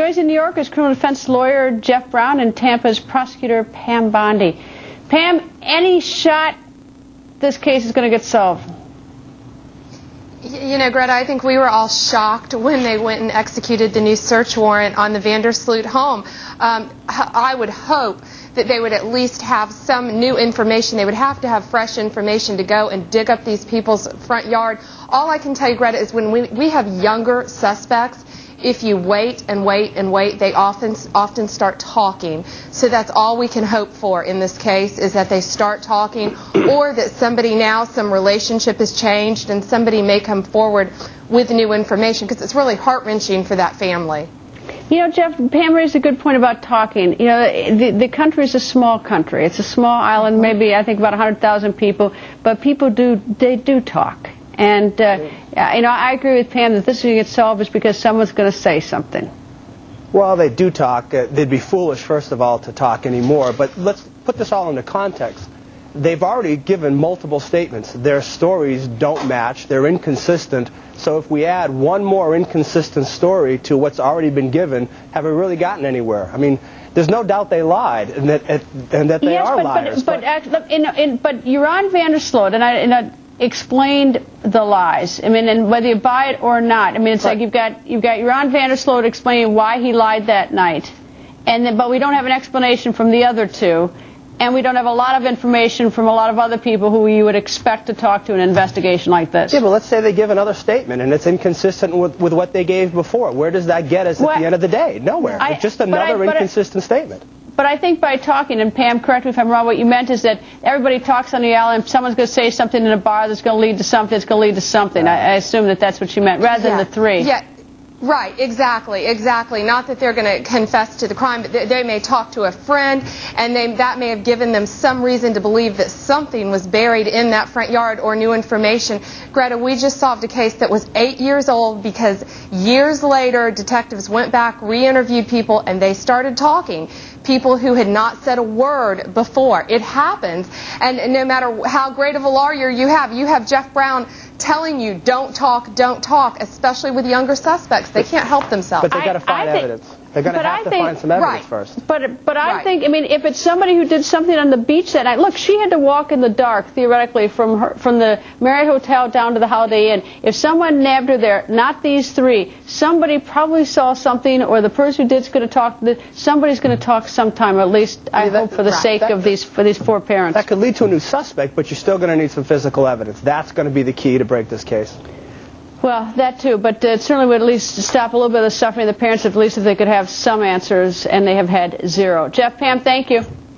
Joyce in New York is criminal defense lawyer Jeff Brown and Tampa's prosecutor Pam Bondi. Pam, any shot this case is going to get solved? You know, Greta, I think we were all shocked when they went and executed the new search warrant on the Vandersloot home. I would hope that they would at least have some new information. They would have to have fresh information to go and dig up these people's front yard. All I can tell you, Greta, is when we have younger suspects, if you wait and wait and wait, they often start talking. So that's all we can hope for in this case, is that they start talking, or that somebody now, some relationship has changed and somebody may come forward with new information, because it's really heart-wrenching for that family. You know, Jeff, Pam raised a good point about talking. You know, the country is a small country. It's a small island, maybe I think about 100,000 people, but people do talk. And, you know, I agree with Pam that this is going to get solved is because someone's going to say something. Well, they do talk. They'd be foolish, first of all, to talk anymore. But let's put this all into context. They've already given multiple statements. Their stories don't match. They're inconsistent. So if we add one more inconsistent story to what's already been given, have we really gotten anywhere? I mean, there's no doubt they lied and that they are liars. But you're on Vandersloot, and I explained the lies. I mean, and whether you buy it or not. I mean, it's like you're on Vandersloot explaining why he lied that night, but we don't have an explanation from the other two, and we don't have a lot of information from a lot of other people who you would expect to talk to in an investigation like this. Yeah, but let's say they give another statement and it's inconsistent with what they gave before. Where does that get us at the end of the day? Nowhere. It's just another inconsistent statement. But I think by talking, and Pam, correct me if I'm wrong, what you meant is that everybody talks on the island, someone's going to say something in a bar that's going to lead to something, it's going to lead to something. I assume that that's what you meant, rather than the three. Yeah, right, exactly. Not that they're going to confess to the crime, but they may talk to a friend, and that may have given them some reason to believe that something was buried in that front yard or new information. Greta, we just solved a case that was 8 years old because years later detectives went back, re-interviewed people, and they started talking. People who had not said a word before. It happens, and no matter how great of a lawyer you have Jeff Brown telling you don't talk, especially with younger suspects. They can't help themselves. But they've got to find evidence. They're going to have to find some evidence first. But I think, I mean, if it's somebody who did something on the beach that night, look, she had to walk in the dark, theoretically, from the Marriott Hotel down to the Holiday Inn. If someone nabbed her there, not these three, somebody probably saw something, or the person who did's going to talk, somebody's going to talk sometime, or at least I hope for the sake of these four parents. That could lead to a new suspect, but you're still going to need some physical evidence. That's going to be the key to break this case. Well, that too, but it certainly would at least stop a little bit of the suffering of the parents, at least if they could have some answers, and they have had zero. Jeff, Pam, thank you.